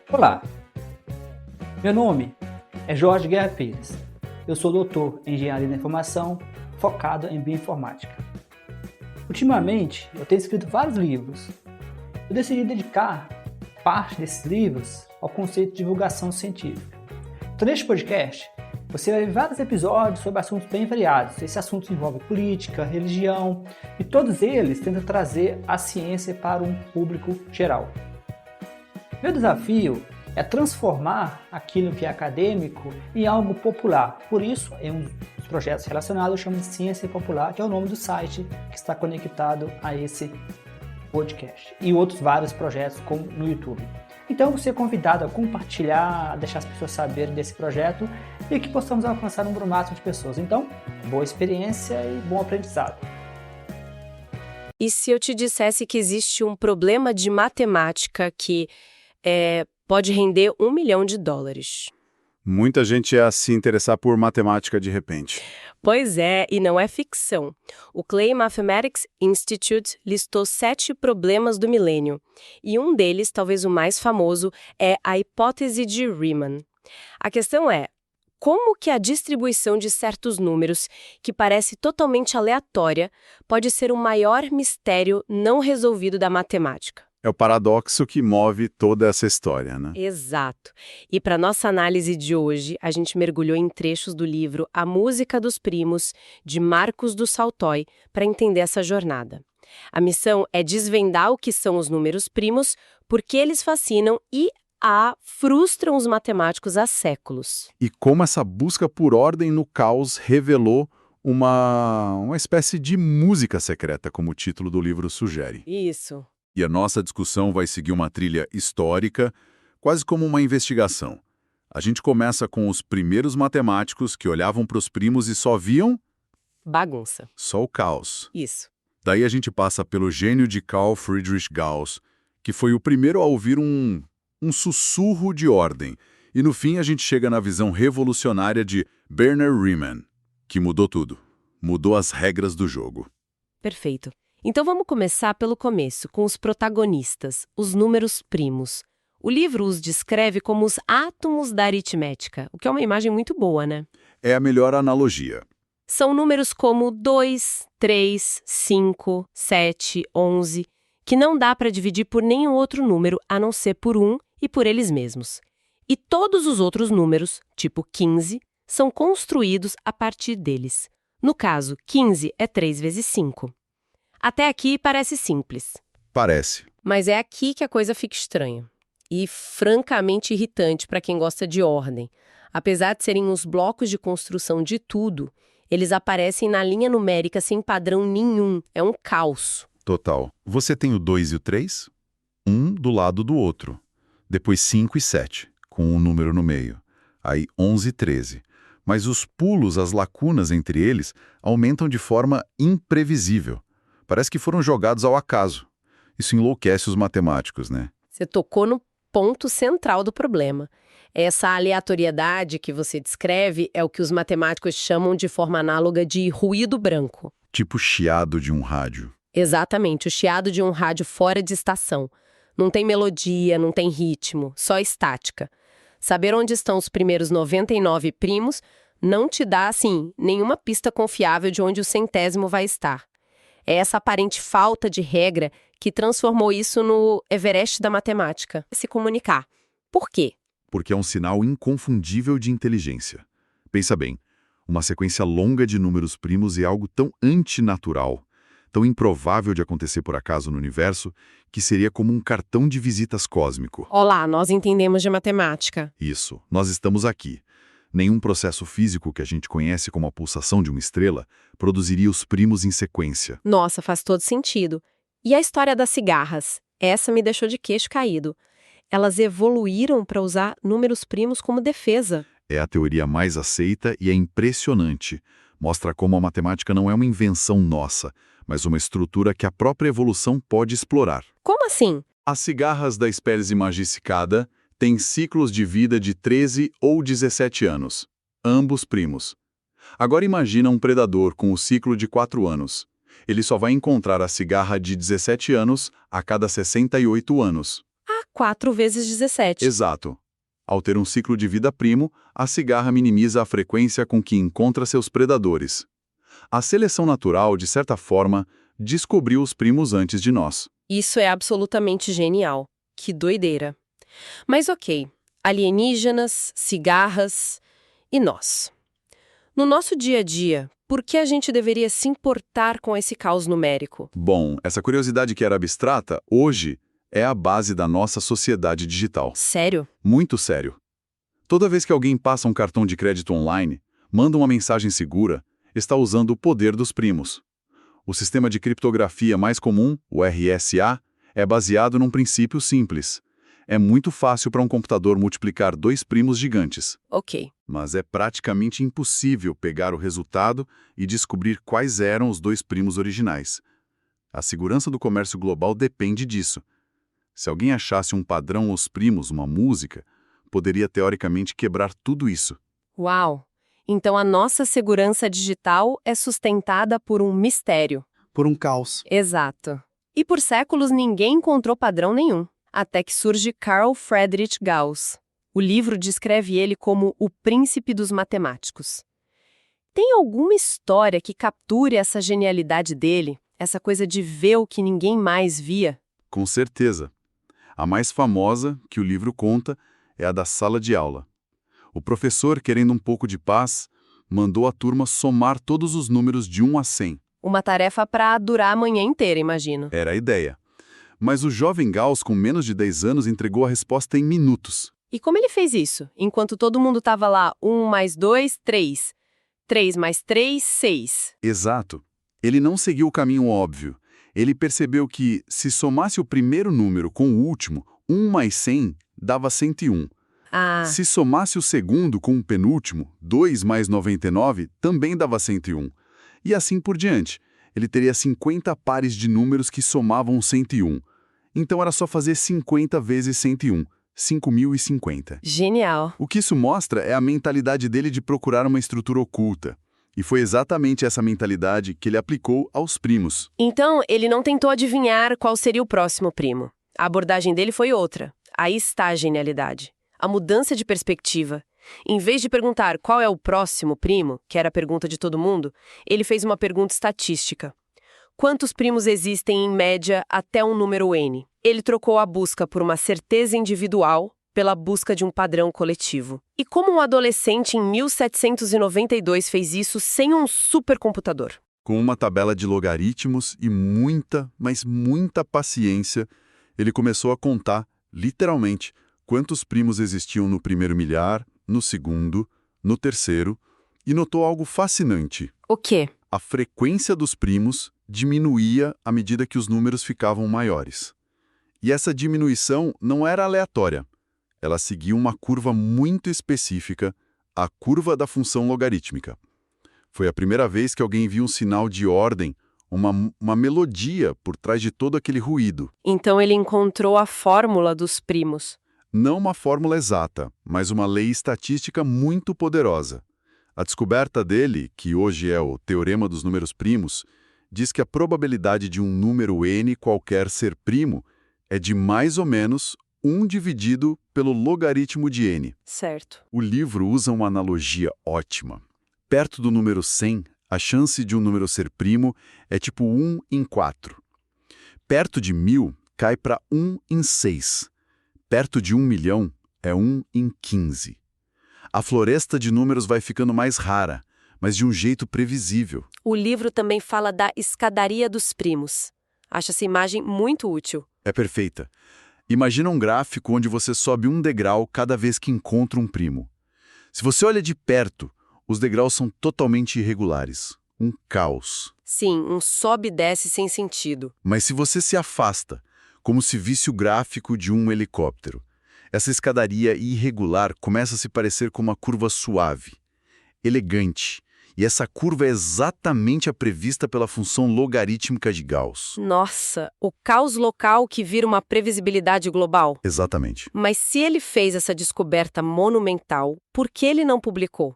Olá, meu nome é Jorge Guerra Pires. Eu sou doutor em Engenharia da Informação, focado em Bioinformática. Ultimamente, eu tenho escrito vários livros. Eu decidi dedicar parte desses livros ao conceito de divulgação científica. Então, neste podcast, você vai ver vários episódios sobre assuntos bem variados. Esses assuntos envolvem política, religião, e todos eles tentam trazer a ciência para um público geral. Meu desafio é transformar aquilo que é acadêmico em algo popular. Por isso, em um dos projetos relacionados, eu chamo de Ciência Popular, que é o nome do site que está conectado a esse podcast. E outros vários projetos como no YouTube. Então, você é convidado a compartilhar, a deixar as pessoas saberem desse projeto e que possamos alcançar um número máximo de pessoas. Então, boa experiência e bom aprendizado. E se eu te dissesse que existe um problema de matemática que pode render $1 milhão? Muita gente ia se interessar por matemática de repente. Pois é, e não é ficção. O Clay Mathematics Institute listou 7 problemas do milênio, e um deles, talvez o mais famoso, é a hipótese de Riemann. A questão é, como que a distribuição de certos números, que parece totalmente aleatória, pode ser o maior mistério não resolvido da matemática? É o paradoxo que move toda essa história, né? Exato. E para nossa análise de hoje, a gente mergulhou em trechos do livro A Música dos Primos, de Marcos do Saltói, para entender essa jornada. A missão é desvendar o que são os números primos, por que eles fascinam e frustram os matemáticos há séculos. E como essa busca por ordem no caos revelou uma espécie de música secreta, como o título do livro sugere. Isso. E a nossa discussão vai seguir uma trilha histórica, quase como uma investigação. A gente começa com os primeiros matemáticos que olhavam para os primos e só viam... bagunça. Só o caos. Isso. Daí a gente passa pelo gênio de Carl Friedrich Gauss, que foi o primeiro a ouvir um sussurro de ordem. E no fim a gente chega na visão revolucionária de Bernard Riemann, que mudou tudo. Mudou as regras do jogo. Perfeito. Então vamos começar pelo começo, com os protagonistas, os números primos. O livro os descreve como os átomos da aritmética, o que é uma imagem muito boa, né? É a melhor analogia. São números como 2, 3, 5, 7, 11, que não dá para dividir por nenhum outro número a não ser por 1 e por eles mesmos. E todos os outros números, tipo 15, são construídos a partir deles. No caso, 15 é 3 vezes 5. Até aqui parece simples. Parece. Mas é aqui que a coisa fica estranha. E francamente irritante para quem gosta de ordem. Apesar de serem os blocos de construção de tudo, eles aparecem na linha numérica sem padrão nenhum. É um caos. Total. Você tem o 2 e o 3? Um do lado do outro. Depois 5 e 7, com um número no meio. Aí 11 e 13. Mas os pulos, as lacunas entre eles, aumentam de forma imprevisível. Parece que foram jogados ao acaso. Isso enlouquece os matemáticos, né? Você tocou no ponto central do problema. Essa aleatoriedade que você descreve é o que os matemáticos chamam de forma análoga de ruído branco. Tipo o chiado de um rádio. Exatamente, o chiado de um rádio fora de estação. Não tem melodia, não tem ritmo, só estática. Saber onde estão os primeiros 99 primos não te dá, assim, nenhuma pista confiável de onde o centésimo vai estar. É essa aparente falta de regra que transformou isso no Everest da matemática. Se comunicar. Por quê? Porque é um sinal inconfundível de inteligência. Pensa bem, uma sequência longa de números primos é algo tão antinatural, tão improvável de acontecer por acaso no universo, que seria como um cartão de visitas cósmico. Olá, nós entendemos de matemática. Isso, nós estamos aqui. Nenhum processo físico que a gente conhece como a pulsação de uma estrela produziria os primos em sequência. Nossa, faz todo sentido. E a história das cigarras? Essa me deixou de queixo caído. Elas evoluíram para usar números primos como defesa. É a teoria mais aceita e é impressionante. Mostra como a matemática não é uma invenção nossa, mas uma estrutura que a própria evolução pode explorar. Como assim? As cigarras da espécie magicicada têm ciclos de vida de 13 ou 17 anos, ambos primos. Agora imagina um predador com o ciclo de 4 anos. Ele só vai encontrar a cigarra de 17 anos a cada 68 anos. 4 vezes 17. Exato. Ao ter um ciclo de vida primo, a cigarra minimiza a frequência com que encontra seus predadores. A seleção natural, de certa forma, descobriu os primos antes de nós. Isso é absolutamente genial. Que doideira. Mas ok, alienígenas, cigarras e nós. No nosso dia a dia, por que a gente deveria se importar com esse caos numérico? Bom, essa curiosidade que era abstrata, hoje, é a base da nossa sociedade digital. Sério? Muito sério. Toda vez que alguém passa um cartão de crédito online, manda uma mensagem segura, está usando o poder dos primos. O sistema de criptografia mais comum, o RSA, é baseado num princípio simples. É muito fácil para um computador multiplicar dois primos gigantes. Ok. Mas é praticamente impossível pegar o resultado e descobrir quais eram os dois primos originais. A segurança do comércio global depende disso. Se alguém achasse um padrão aos primos, uma música, poderia teoricamente quebrar tudo isso. Uau! Então a nossa segurança digital é sustentada por um mistério. Por um caos. Exato. E por séculos ninguém encontrou padrão nenhum. Até que surge Carl Friedrich Gauss. O livro descreve ele como o príncipe dos matemáticos. Tem alguma história que capture essa genialidade dele? Essa coisa de ver o que ninguém mais via? Com certeza. A mais famosa, que o livro conta, é a da sala de aula. O professor, querendo um pouco de paz, mandou a turma somar todos os números de 1 a 100. Uma tarefa para durar a manhã inteira, imagino. Era a ideia. Mas o jovem Gauss, com menos de 10 anos, entregou a resposta em minutos. E como ele fez isso? Enquanto todo mundo estava lá, 1 mais 2, 3. 3 mais 3, 6. Exato. Ele não seguiu o caminho óbvio. Ele percebeu que, se somasse o primeiro número com o último, 1 mais 100 dava 101. Ah, Se somasse o segundo com o penúltimo, 2 mais 99, também dava 101. E assim por diante. Ele teria 50 pares de números que somavam 101. Então era só fazer 50 vezes 101, 5.050. genial. O que isso mostra é a mentalidade dele de procurar uma estrutura oculta. E foi exatamente essa mentalidade que ele aplicou aos primos. Então, ele não tentou adivinhar qual seria o próximo primo. A abordagem dele foi outra. Aí está a genialidade. A mudança de perspectiva. Em vez de perguntar qual é o próximo primo, que era a pergunta de todo mundo, ele fez uma pergunta estatística. Quantos primos existem em média até um número N? Ele trocou a busca por uma certeza individual pela busca de um padrão coletivo. E como um adolescente em 1792 fez isso sem um supercomputador? Com uma tabela de logaritmos e muita, mas muita paciência, ele começou a contar, literalmente, quantos primos existiam no primeiro milhar, no segundo, no terceiro, e notou algo fascinante. O quê? A frequência dos primos diminuía à medida que os números ficavam maiores. E essa diminuição não era aleatória. Ela seguia uma curva muito específica, a curva da função logarítmica. Foi a primeira vez que alguém viu um sinal de ordem, uma melodia por trás de todo aquele ruído. Então ele encontrou a fórmula dos primos. Não uma fórmula exata, mas uma lei estatística muito poderosa. A descoberta dele, que hoje é o Teorema dos Números Primos, diz que a probabilidade de um número n qualquer ser primo é de mais ou menos 1 dividido pelo logaritmo de n. Certo. O livro usa uma analogia ótima. Perto do número 100, a chance de um número ser primo é tipo 1 em 4. Perto de 1000, cai para 1 em 6. Perto de 1 milhão, é 1 em 15. A floresta de números vai ficando mais rara, mas de um jeito previsível. O livro também fala da escadaria dos primos. Acho essa imagem muito útil. É perfeita. Imagina um gráfico onde você sobe um degrau cada vez que encontra um primo. Se você olha de perto, os degraus são totalmente irregulares. Um caos. Sim, um sobe e desce sem sentido. Mas se você se afasta, como se visse o gráfico de um helicóptero, essa escadaria irregular começa a se parecer com uma curva suave, elegante. E essa curva é exatamente a prevista pela função logarítmica de Gauss. Nossa, o caos local que vira uma previsibilidade global. Exatamente. Mas se ele fez essa descoberta monumental, por que ele não publicou?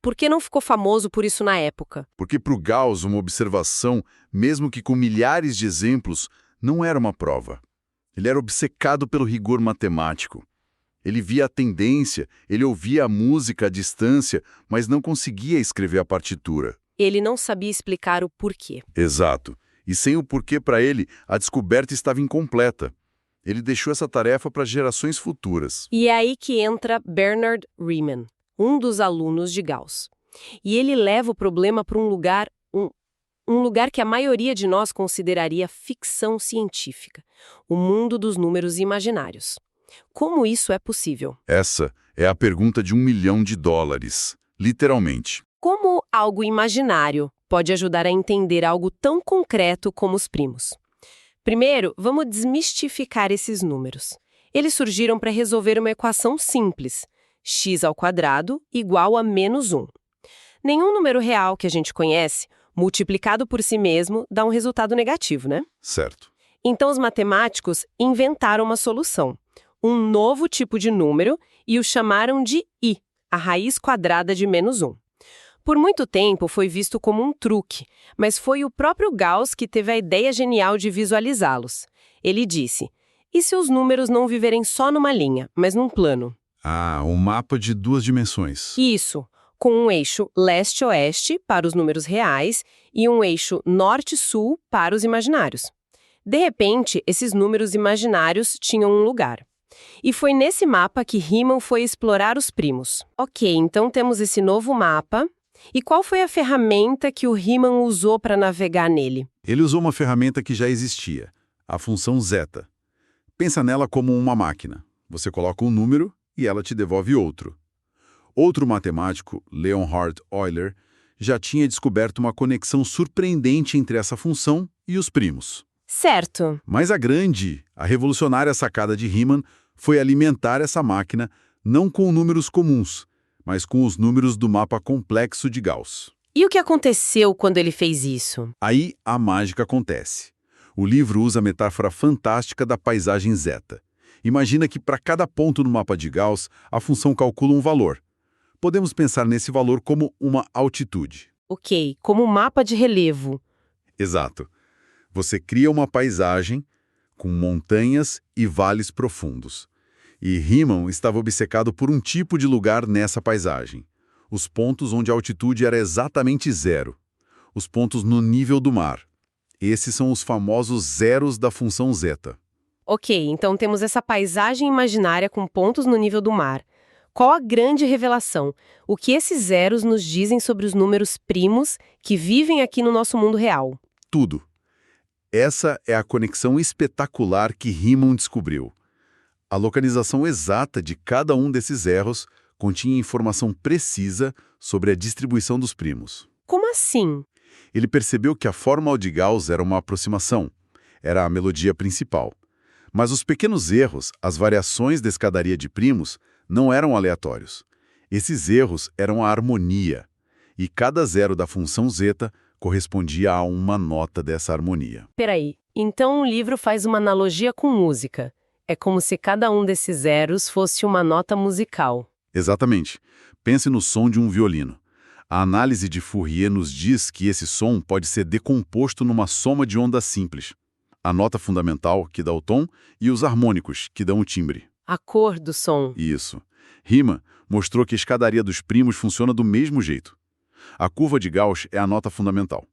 Por que não ficou famoso por isso na época? Porque para o Gauss, uma observação, mesmo que com milhares de exemplos, não era uma prova. Ele era obcecado pelo rigor matemático. Ele via a tendência, ele ouvia a música à distância, mas não conseguia escrever a partitura. Ele não sabia explicar o porquê. Exato. E sem o porquê para ele, a descoberta estava incompleta. Ele deixou essa tarefa para gerações futuras. E é aí que entra Bernard Riemann, um dos alunos de Gauss. E ele leva o problema para um lugar que a maioria de nós consideraria ficção científica, o mundo dos números imaginários. Como isso é possível? Essa é a pergunta de $1 milhão, literalmente. Como algo imaginário pode ajudar a entender algo tão concreto como os primos? Primeiro, vamos desmistificar esses números. Eles surgiram para resolver uma equação simples: x² igual a -1. Nenhum número real que a gente conhece, multiplicado por si mesmo, dá um resultado negativo, né? Certo. Então os matemáticos inventaram uma solução, um novo tipo de número, e o chamaram de i, a raiz quadrada de -1. Por muito tempo foi visto como um truque, mas foi o próprio Gauss que teve a ideia genial de visualizá-los. Ele disse: e se os números não viverem só numa linha, mas num plano? Ah, um mapa de 2 dimensões. Isso, com um eixo leste-oeste para os números reais e um eixo norte-sul para os imaginários. De repente, esses números imaginários tinham um lugar. E foi nesse mapa que Riemann foi explorar os primos. Ok, então temos esse novo mapa. E qual foi a ferramenta que o Riemann usou para navegar nele? Ele usou uma ferramenta que já existia, a função zeta. Pensa nela como uma máquina. Você coloca um número e ela te devolve outro. Outro matemático, Leonhard Euler, já tinha descoberto uma conexão surpreendente entre essa função e os primos. Certo. Mas a revolucionária sacada de Riemann foi alimentar essa máquina não com números comuns, mas com os números do mapa complexo de Gauss. E o que aconteceu quando ele fez isso? Aí a mágica acontece. O livro usa a metáfora fantástica da paisagem zeta. Imagina que para cada ponto no mapa de Gauss, a função calcula um valor. Podemos pensar nesse valor como uma altitude. Ok, como um mapa de relevo. Exato. Você cria uma paisagem com montanhas e vales profundos. E Riemann estava obcecado por um tipo de lugar nessa paisagem. Os pontos onde a altitude era exatamente 0. Os pontos no nível do mar. Esses são os famosos zeros da função zeta. Ok, então temos essa paisagem imaginária com pontos no nível do mar. Qual a grande revelação? O que esses zeros nos dizem sobre os números primos que vivem aqui no nosso mundo real? Tudo. Essa é a conexão espetacular que Riemann descobriu. A localização exata de cada um desses zeros continha informação precisa sobre a distribuição dos primos. Como assim? Ele percebeu que a fórmula de Gauss era uma aproximação, era a melodia principal. Mas os pequenos erros, as variações da escadaria de primos, não eram aleatórios. Esses erros eram a harmonia, e cada zero da função zeta correspondia a uma nota dessa harmonia. Peraí, então o livro faz uma analogia com música. É como se cada um desses zeros fosse uma nota musical. Exatamente. Pense no som de um violino. A análise de Fourier nos diz que esse som pode ser decomposto numa soma de ondas simples. A nota fundamental, que dá o tom, e os harmônicos, que dão o timbre. A cor do som. Isso. Riemann mostrou que a escadaria dos primos funciona do mesmo jeito. A curva de Gauss é a nota fundamental.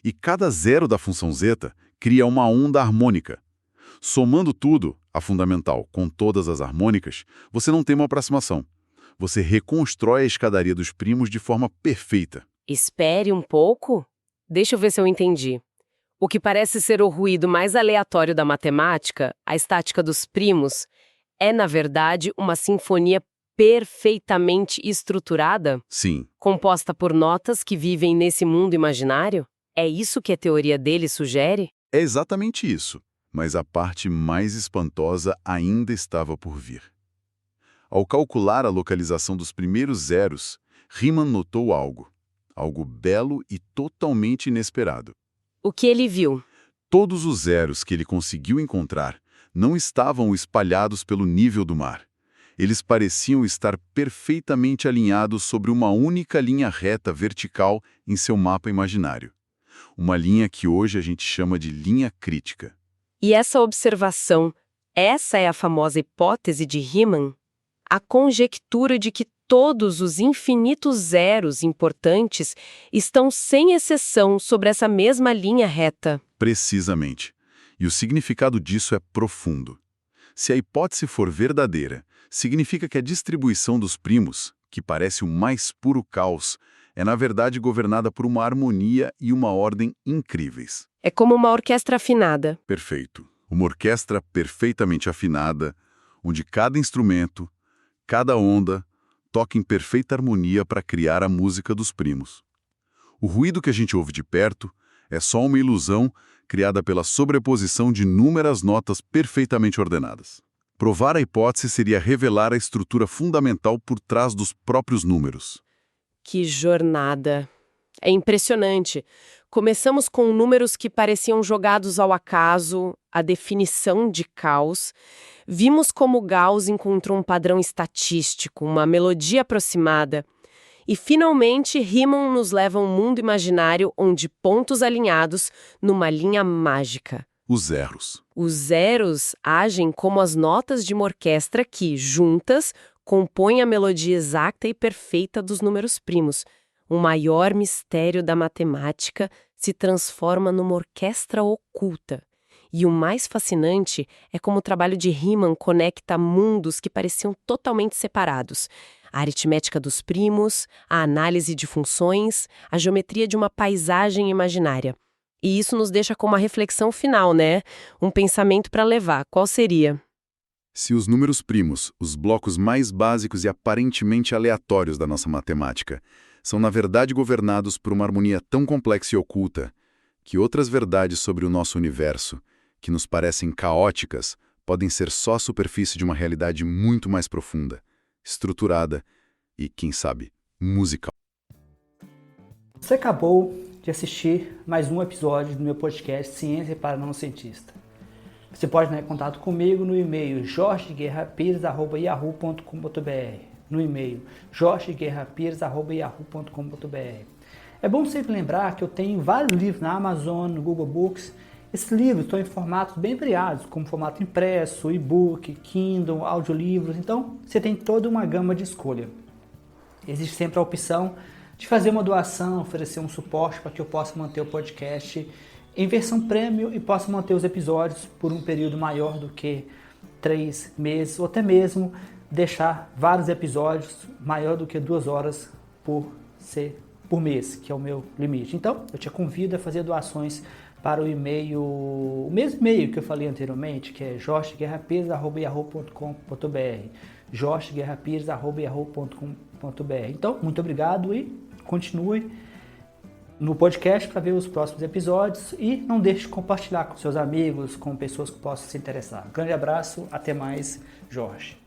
E cada zero da função zeta cria uma onda harmônica. Somando tudo, a fundamental, com todas as harmônicas, você não tem uma aproximação. Você reconstrói a escadaria dos primos de forma perfeita. Espere um pouco. Deixa eu ver se eu entendi. O que parece ser o ruído mais aleatório da matemática, a estática dos primos, é, na verdade, uma sinfonia perfeitamente estruturada? Sim. Composta por notas que vivem nesse mundo imaginário? É isso que a teoria dele sugere? É exatamente isso. Mas a parte mais espantosa ainda estava por vir. Ao calcular a localização dos primeiros zeros, Riemann notou algo belo e totalmente inesperado. O que ele viu? Todos os zeros que ele conseguiu encontrar não estavam espalhados pelo nível do mar. Eles pareciam estar perfeitamente alinhados sobre uma única linha reta vertical em seu mapa imaginário. Uma linha que hoje a gente chama de linha crítica. E essa observação Essa é a famosa hipótese de Riemann, a conjectura de que todos os infinitos zeros importantes estão sem exceção sobre essa mesma linha reta. Precisamente. E o significado disso é profundo. Se a hipótese for verdadeira, significa que a distribuição dos primos, que parece o mais puro caos, é na verdade governada por uma harmonia e uma ordem incríveis. É como uma orquestra afinada. Perfeito. Uma orquestra perfeitamente afinada, onde cada instrumento, cada onda, toca em perfeita harmonia para criar a música dos primos. O ruído que a gente ouve de perto é só uma ilusão criada pela sobreposição de inúmeras notas perfeitamente ordenadas. Provar a hipótese seria revelar a estrutura fundamental por trás dos próprios números. Que jornada! É impressionante. Começamos com números que pareciam jogados ao acaso, a definição de caos. Vimos como Gauss encontrou um padrão estatístico, uma melodia aproximada. E, finalmente, Riemann nos leva a um mundo imaginário onde pontos alinhados numa linha mágica. Os zeros. Os zeros agem como as notas de uma orquestra que, juntas, compõem a melodia exata e perfeita dos números primos. O maior mistério da matemática se transforma numa orquestra oculta. E o mais fascinante é como o trabalho de Riemann conecta mundos que pareciam totalmente separados. A aritmética dos primos, a análise de funções, a geometria de uma paisagem imaginária. E isso nos deixa com uma reflexão final, né? Um pensamento para levar. Qual seria? Se os números primos, os blocos mais básicos e aparentemente aleatórios da nossa matemática, são na verdade governados por uma harmonia tão complexa e oculta, que outras verdades sobre o nosso universo, que nos parecem caóticas, podem ser só a superfície de uma realidade muito mais profunda, estruturada e, quem sabe, musical. Você acabou de assistir mais um episódio do meu podcast Ciência para Não Cientista. Você pode entrar em contato comigo no e-mail jorgeguerrapires@yahoo.com.br, no e-mail jorgeguerrapires@yahoo.com.br. É bom sempre lembrar que eu tenho vários livros na Amazon, no Google Books. Esses livros estão em formatos bem variados, como formato impresso, e-book, Kindle, audiolivros. Então, você tem toda uma gama de escolha. Existe sempre a opção de fazer uma doação, oferecer um suporte para que eu possa manter o podcast em versão premium e possa manter os episódios por um período maior do que 3 meses, ou até mesmo deixar vários episódios maior do que 2 horas por mês, que é o meu limite. Então, eu te convido a fazer doações para o e-mail, o mesmo e-mail que eu falei anteriormente, que é jorgeguerrapires@yahoo.com.br, jorgeguerrapires@yahoo.com.br. Então, muito obrigado e continue no podcast para ver os próximos episódios e não deixe de compartilhar com seus amigos, com pessoas que possam se interessar. Um grande abraço, até mais, Jorge.